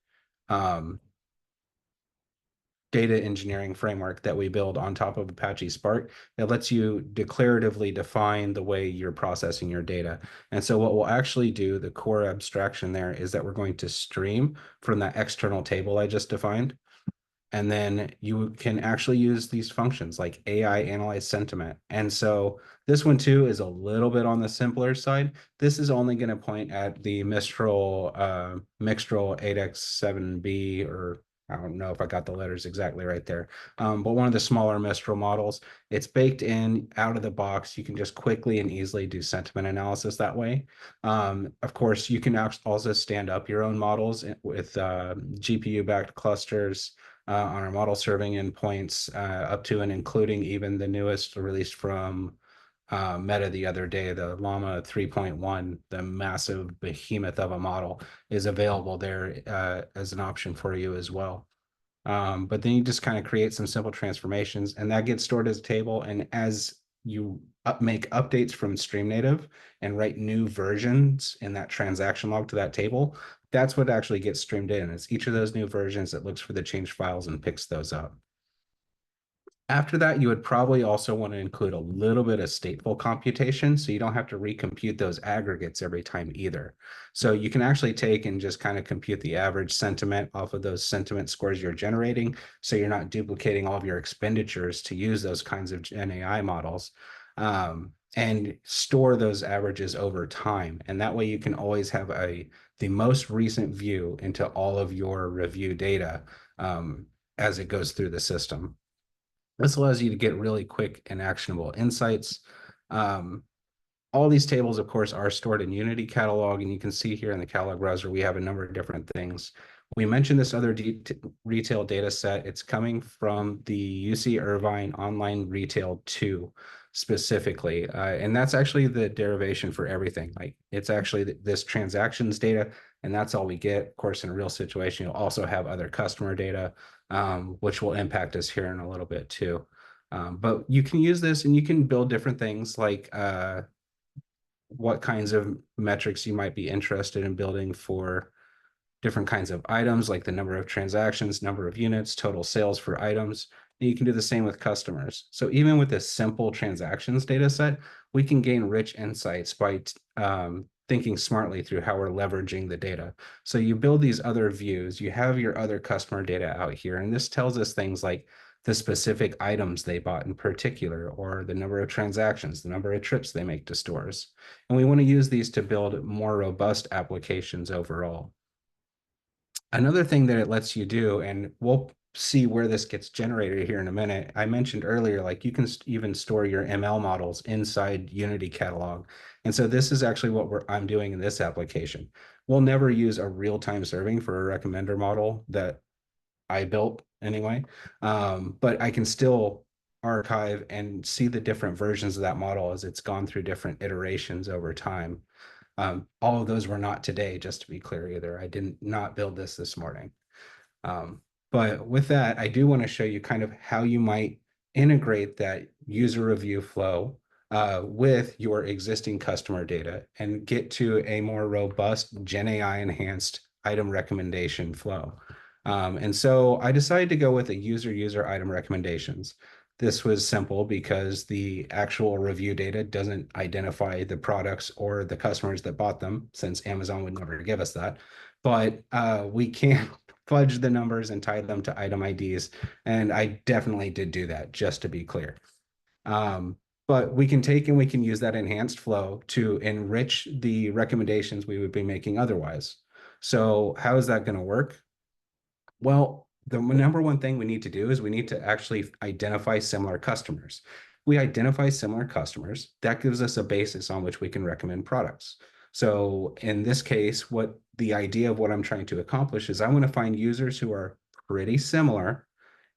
data engineering framework that we build on top of Apache Spark that lets you declaratively define the way you're processing your data. And so what we'll actually do, the core abstraction there, is that we're going to stream from that external table I just defined. And then you can actually use these functions like AI analyze sentiment. And so this one too is a little bit on the simpler side. This is only going to point at the Mistral Mixtral 8X7B, or I don't know if I got the letters exactly right there, but one of the smaller Mistral models. It's baked in out of the box. You can just quickly and easily do sentiment analysis that way. Of course, you can also stand up your own models with GPU-backed clusters on our model serving endpoints, up to and including even the newest released from Meta the other day, the Llama 3.1, the massive behemoth of a model, is available there as an option for you as well. But then you just kind of create some simple transformations, and that gets stored as a table. And as you make updates from StreamNative and write new versions in that transaction log to that table, that's what actually gets streamed in. It's each of those new versions that looks for the changed files and picks those up. After that, you would probably also want to include a little bit of stateful computation, so you don't have to recompute those aggregates every time either. So you can actually take and just kind of compute the average sentiment off of those sentiment scores you're generating, so you're not duplicating all of your expenditures to use those kinds of Gen AI models, and store those averages over time. And that way you can always have the most recent view into all of your review data as it goes through the system. This allows you to get really quick and actionable insights. All these tables, of course, are stored in Unity Catalog, and you can see here in the catalog browser, we have a number of different things. We mentioned this other retail data set. It's coming from the UC Irvine Online Retail 2 specifically, and that's actually the derivation for everything. Like, it's actually this transactions data, and that's all we get. Of course, in a real situation, you'll also have other customer data, which will impact us here in a little bit too. But you can use this and you can build different things like what kinds of metrics you might be interested in building for different kinds of items, like the number of transactions, number of units, total sales for items. And you can do the same with customers. So even with this simple transactions data set, we can gain rich insights by thinking smartly through how we're leveraging the data. So you build these other views, you have your other customer data out here, and this tells us things like the specific items they bought in particular, or the number of transactions, the number of trips they make to stores. And we want to use these to build more robust applications overall. Another thing that it lets you do, and we'll see where this gets generated here in a minute. I mentioned earlier, like you can even store your ML models inside Unity Catalog. And so this is actually what I'm doing in this application. We'll never use a real-time serving for a recommender model that I built anyway, but I can still archive and see the different versions of that model as it's gone through different iterations over time. All of those were not today, just to be clear either. I did not build this morning. But with that, I do want to show you kind of how you might integrate that user review flow with your existing customer data and get to a more robust Gen AI enhanced item recommendation flow. And so I decided to go with a user item recommendations. This was simple because the actual review data doesn't identify the products or the customers that bought them, since Amazon would never give us that. But we can fudge the numbers and tie them to item IDs. And I definitely did do that, just to be clear. Um, but we can take and we can use that enhanced flow to enrich the recommendations we would be making otherwise. So how is that going to work? Well, the number one thing we need to do is we need to actually identify similar customers. We identify similar customers, that gives us a basis on which we can recommend products. So in this case, what the idea of what I'm trying to accomplish is I want to find users who are pretty similar,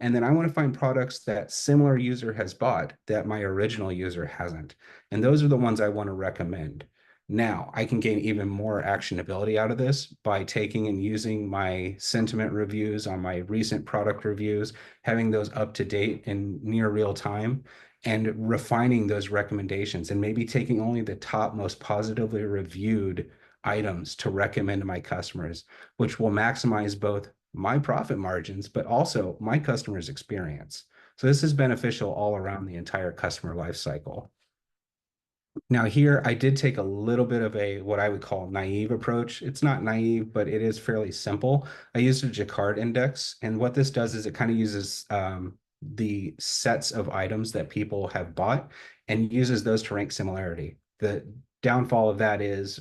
and then I want to find products that similar user has bought that my original user hasn't. And those are the ones I want to recommend. Now, I can gain even more actionability out of this by taking and using my sentiment reviews on my recent product reviews, having those up to date in near real time, and refining those recommendations, and maybe taking only the top most positively reviewed items to recommend to my customers, which will maximize both my profit margins, but also my customers' experience. So this is beneficial all around the entire customer life cycle. Now here, I did take a little bit of a what I would call naive approach. It's not naive, but it is fairly simple. I used a Jacquard index, and what this does is it kind of uses the sets of items that people have bought and uses those to rank similarity. The downfall of that is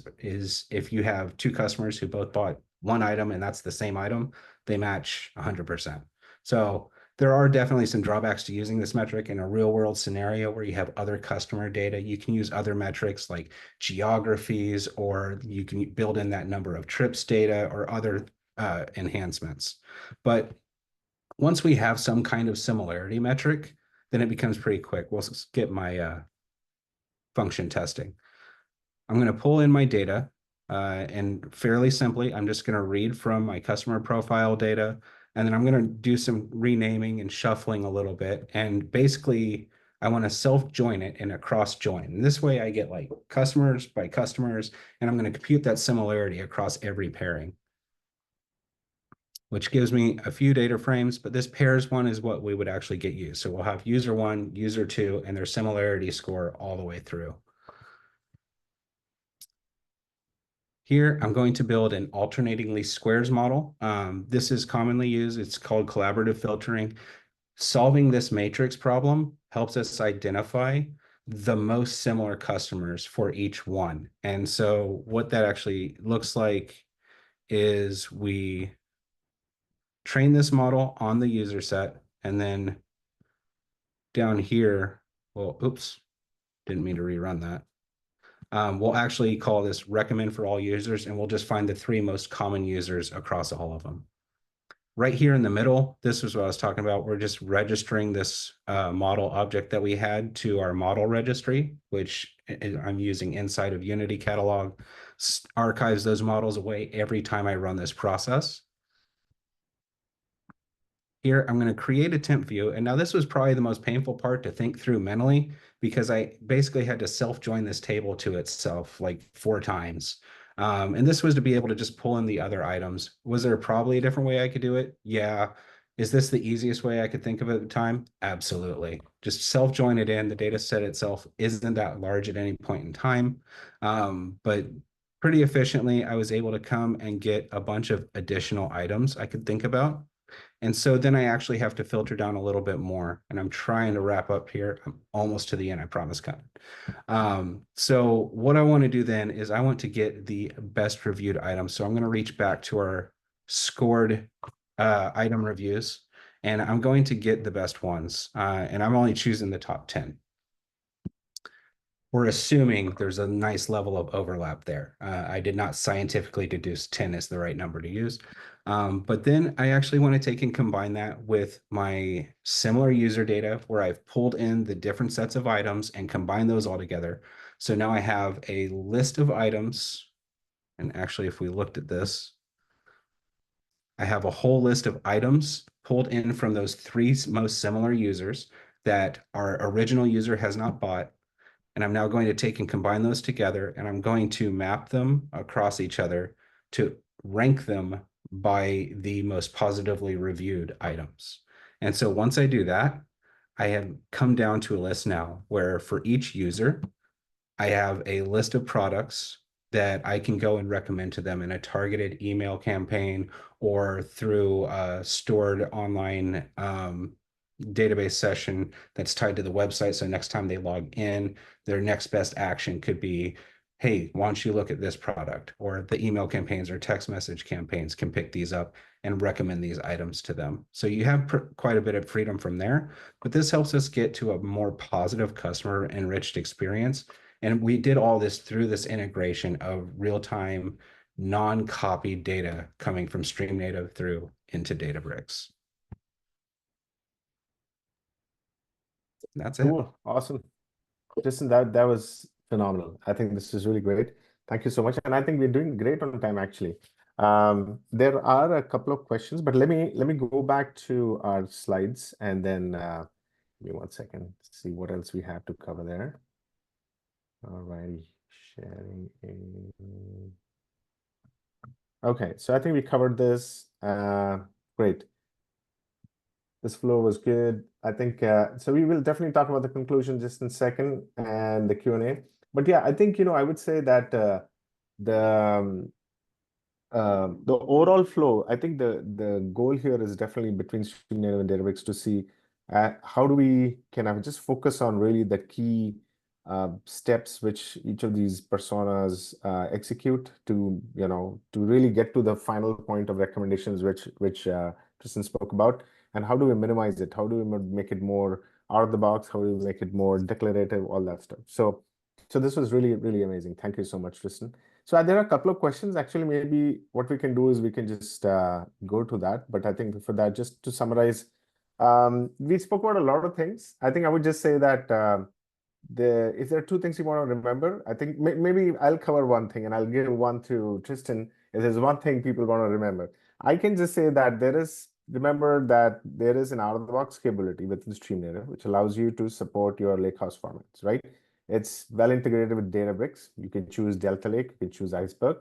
if you have two customers who both bought one item and that's the same item, they match 100%. So there are definitely some drawbacks to using this metric in a real world scenario where you have other customer data. You can use other metrics like geographies, or you can build in that number of trips data or other enhancements. But once we have some kind of similarity metric, then it becomes pretty quick. We'll skip my function testing. I'm going to pull in my data, and fairly simply, I'm just going to read from my customer profile data, and then I'm going to do some renaming and shuffling a little bit. And basically, I want to self-join it in a cross-join. And this way I get like customers by customers, and I'm going to compute that similarity across every pairing, which gives me a few data frames, but this pairs one is what we would actually get used. So we'll have user one, user two, and their similarity score all the way through. Here, I'm going to build an alternating least squares model. This is commonly used. It's called collaborative filtering. Solving this matrix problem helps us identify the most similar customers for each one. And so what that actually looks like is we train this model on the user set, and then down here, well, oops, didn't mean to rerun that. We'll actually call this recommend for all users, and we'll just find the 3 most common users across all of them. Right here in the middle, this is what I was talking about. We're just registering this model object that we had to our model registry, which I'm using inside of Unity Catalog, archives those models away every time I run this process. Here, I'm going to create a temp view. And now this was probably the most painful part to think through mentally, because I basically had to self-join this table to itself like 4 times. And this was to be able to just pull in the other items. Was there probably a different way I could do it? Yeah. Is this the easiest way I could think of at the time? Absolutely. Just self-join it in. The data set itself isn't that large at any point in time. But pretty efficiently, I was able to come and get a bunch of additional items I could think about. And so then I actually have to filter down a little bit more, and I'm trying to wrap up here. I'm almost to the end, I promise, Cut. So what I want to do then is I want to get the best reviewed items. So I'm going to reach back to our scored item reviews, and I'm going to get the best ones. And I'm only choosing the top 10. We're assuming there's a nice level of overlap there. I did not scientifically deduce 10 is the right number to use. But then I actually want to take and combine that with my similar user data where I've pulled in the different sets of items and combine those all together. So now I have a list of items. And actually, if we looked at this, I have a whole list of items pulled in from those 3 most similar users that our original user has not bought. And I'm now going to take and combine those together, and I'm going to map them across each other to rank them by the most positively reviewed items. And so once I do that, I have come down to a list now where for each user, I have a list of products that I can go and recommend to them in a targeted email campaign or through a stored online database session that's tied to the website. So next time they log in, their next best action could be, hey, why don't you look at this product? Or the email campaigns or text message campaigns can pick these up and recommend these items to them. So you have quite a bit of freedom from there, but this helps us get to a more positive customer enriched experience. And we did all this through this integration of real-time non-copied data coming from StreamNative through into Databricks. That's it. Cool. Awesome. Listen, that was phenomenal. I think this is really great. Thank you so much. And I think we're doing great on time, actually. There are a couple of questions, but let me go back to our slides and then give me 1 second, see what else we have to cover there. All righty, sharing. Okay, so I think we covered this. Great. This flow was good. I think so. We will definitely talk about the conclusion just in a second and the Q&A. But yeah, I think I would say that the the overall flow, I think the goal here is definitely between StreamNative and Databricks to see how do we kind of just focus on really the key steps which each of these personas execute to to really get to the final point of recommendations which Tristan spoke about, and how do we minimize it? How do we make it more out of the box? How do we make it more declarative? All that stuff. So this was really, really amazing. Thank you so much, Tristan. So there are a couple of questions. Actually, maybe what we can do is we can just go to that. But I think for that, just to summarize, we spoke about a lot of things. I think I would just say that if there are two things you want to remember, I think maybe I'll cover one thing and I'll give one to Tristan. If there's one thing people want to remember, I can just say that remember that there is an out-of-the-box capability within StreamNative, which allows you to support your lakehouse formats, right? It's well integrated with Databricks. You can choose Delta Lake, you can choose Iceberg,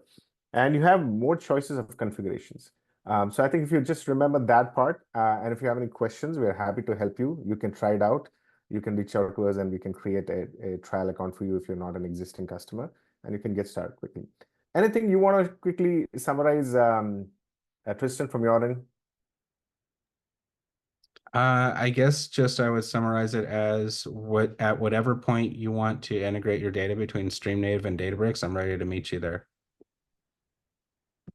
and you have more choices of configurations. So I think if you just remember that part, and if you have any questions, we're happy to help you. You can try it out. You can reach out to us and we can create a trial account for you if you're not an existing customer, and you can get started quickly. Anything you want to quickly summarize, Tristan, from your end? I guess just I would summarize it as at whatever point you want to integrate your data between StreamNative and Databricks, I'm ready to meet you there.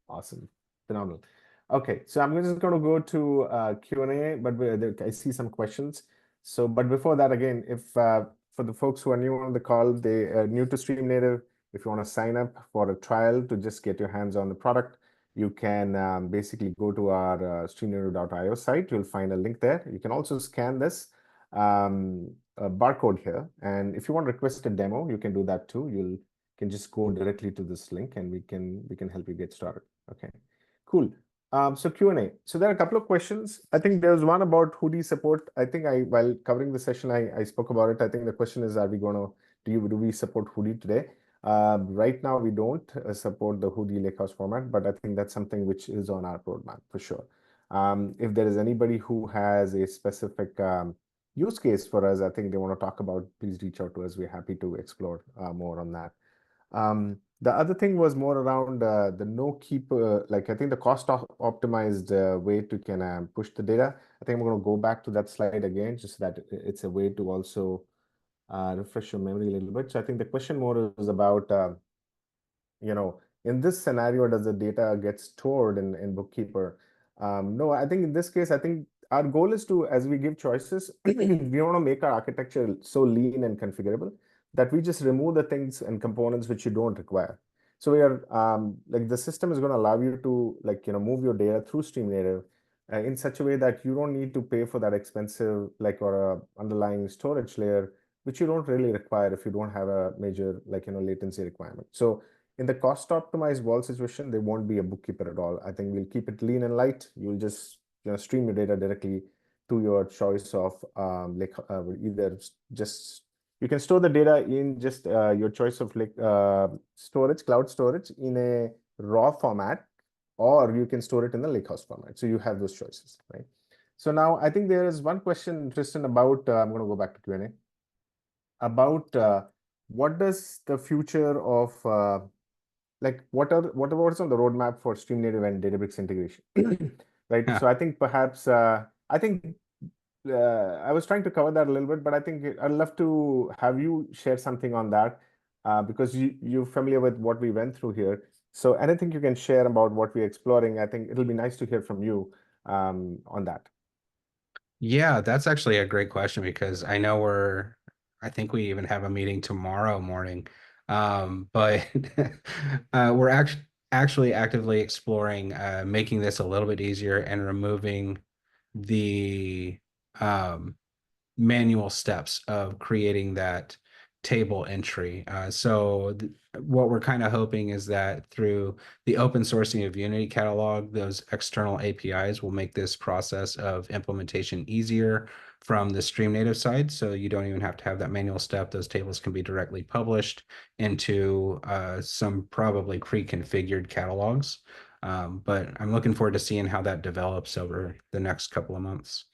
Awesome. Phenomenal. Okay, so I'm just going to go to Q&A, but I see some questions. So, but before that, again, if for the folks who are new on the call, they are new to StreamNative, if you want to sign up for a trial to just get your hands on the product, you can basically go to our streamnative.io site. You'll find a link there. You can also scan this barcode here. And if you want to request a demo, you can do that too. You can just go directly to this link and we can help you get started. Okay, cool. So Q&A. So there are a couple of questions. I think there's one about Hoodie support. I think while covering the session, I spoke about it. I think the question is, are we going to, do we support Hoodie today? Right now, we don't support the Hoodie Lakehouse format, but I think that's something which is on our roadmap for sure. If there is anybody who has a specific use case for us, I think they want to talk about, please reach out to us. We're happy to explore more on that. The other thing was more around the no keep, like I think the cost optimized way to can push the data. I think I'm going to go back to that slide again, just that it's a way to also refresh your memory a little bit. So I think the question more is about, in this scenario, does the data get stored in Bookkeeper? No, I think in this case, I think our goal is to, as we give choices, we want to make our architecture so lean and configurable that we just remove the things and components which you don't require. So we are like the system is going to allow you to move your data through StreamNative in such a way that you don't need to pay for that expensive or a underlying storage layer, which you don't really require if you don't have a major latency requirement. So in the cost optimized wall situation, there won't be a bookkeeper at all. I think we'll keep it lean and light. You'll just stream your data directly to your choice of either just you can store the data in just your choice of storage, cloud storage in a raw format, or you can store it in the lakehouse format. So you have those choices, right? So now I think there is one question, Tristan, about, I'm going to go back to Q&A, about what does the future of, like what is on the roadmap for StreamNative and Databricks integration, right? Yeah. So I think perhaps, I think I was trying to cover that a little bit, but I think I'd love to have you share something on that because you're familiar with what we went through here. So anything you can share about what we're exploring, I think it'll be nice to hear from you on that. Yeah, that's actually a great question because I think we even have a meeting tomorrow morning. But we're actually actively exploring making this a little bit easier and removing the um, manual steps of creating that table entry. What we're kind of hoping is that through the open sourcing of Unity Catalog, those external APIs will make this process of implementation easier from the StreamNative side. So you don't even have to have that manual step. Those tables can be directly published into some probably pre-configured catalogs. But I'm looking forward to seeing how that develops over the next couple of months.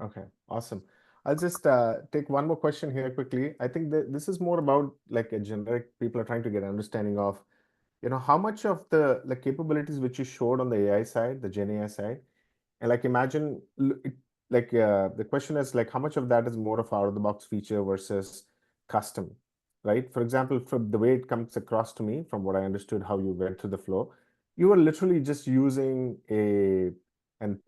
Okay, awesome. I'll just take one more question here quickly. I think that this is more about like a generic, people are trying to get understanding of, how much of the capabilities which you showed on the AI side, the Gen AI side, and like imagine, the question is like how much of that is more of out of the box feature versus custom, right? For example, from the way it comes across to me, from what I understood, how you went through the flow, you were literally just using a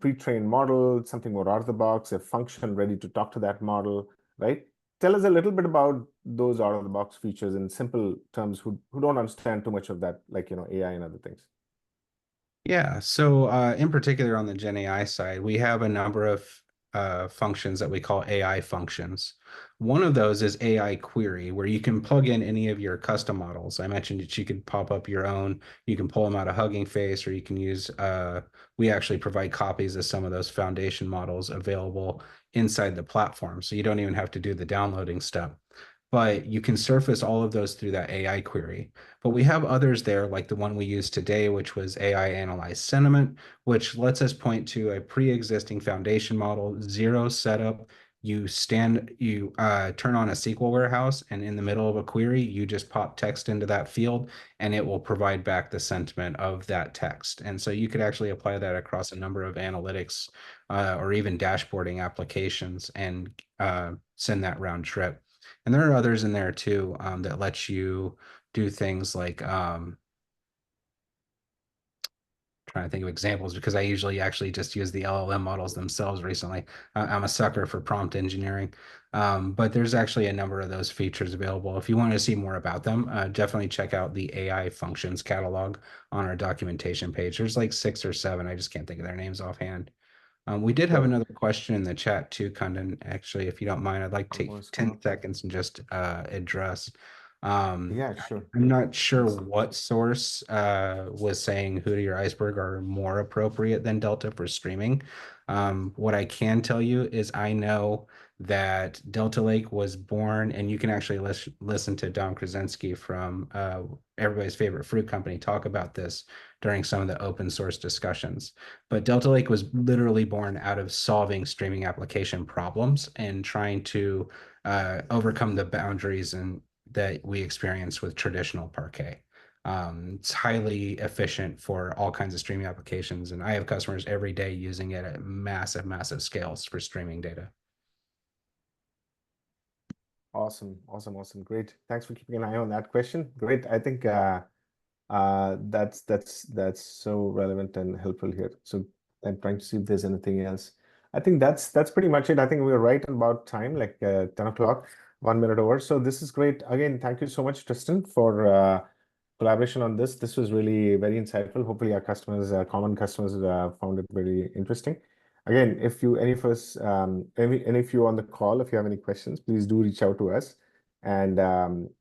pre-trained model, something more out of the box, a function ready to talk to that model, right? Tell us a little bit about those out of the box features in simple terms who don't understand too much of that, like AI and other things. Yeah, so in particular on the Gen AI side, we have a number of functions that we call AI functions. One of those is AI query, where you can plug in any of your custom models. I mentioned that you could pop up your own, you can pull them out of Hugging Face, or you can use, we actually provide copies of some of those foundation models available inside the platform. So you don't even have to do the downloading step. But you can surface all of those through that AI query. But we have others there, like the one we used today, which was AI Analyze Sentiment, which lets us point to a pre-existing foundation model, zero setup. You turn on a SQL warehouse, and in the middle of a query, you just pop text into that field, and it will provide back the sentiment of that text. And so you could actually apply that across a number of analytics or even dashboarding applications and send that round trip. And there are others in there too that let you do things like trying to think of examples because I usually actually just use the LLM models themselves recently. I'm a sucker for prompt engineering, but there's actually a number of those features available. If you want to see more about them, definitely check out the AI functions catalog on our documentation page. There's like 6 or 7. I just can't think of their names offhand. We did have Sure. another question in the chat too, Kundan. Actually, if you don't mind, I'd like to take Almost 10 come. seconds and just address. Um, Yeah, sure. I'm not sure Please. what source was saying Hoodie or Iceberg are more appropriate than Delta for streaming. What I can tell you is I know that Delta Lake was born, and you can actually listen to Don Krasinski from everybody's favorite fruit company talk about this during some of the open source discussions. But Delta Lake was literally born out of solving streaming application problems and trying to overcome the boundaries and that we experience with traditional Parquet. It's highly efficient for all kinds of streaming applications, and I have customers every day using it at massive, massive scales for streaming data. Awesome, awesome, awesome. Great. Thanks for keeping an eye on that question. Great. I think that's so relevant and helpful here. So I'm trying to see if there's anything else. I think that's pretty much it. I think we were right about time, like 10 o'clock, 1 minute over. So this is great. Again, thank you so much, Tristan, for collaboration on this. This was really very insightful. Hopefully our customers, common customers found it very interesting. Again, if you, any of us, any of you on the call, if you have any questions, please do reach out to us. And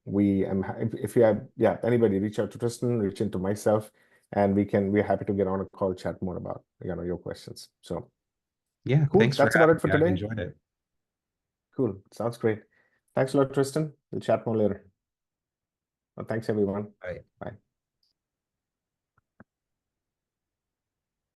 if you have, yeah, anybody reach out to Tristan, reach into myself, and we're happy to get on a call, chat more about, your questions. So Yeah, cool. thanks for That's about having it for me. I've today. enjoyed it. Cool. Sounds great. Thanks a lot, Tristan. We'll chat more later. Well, thanks everyone. Bye. Bye.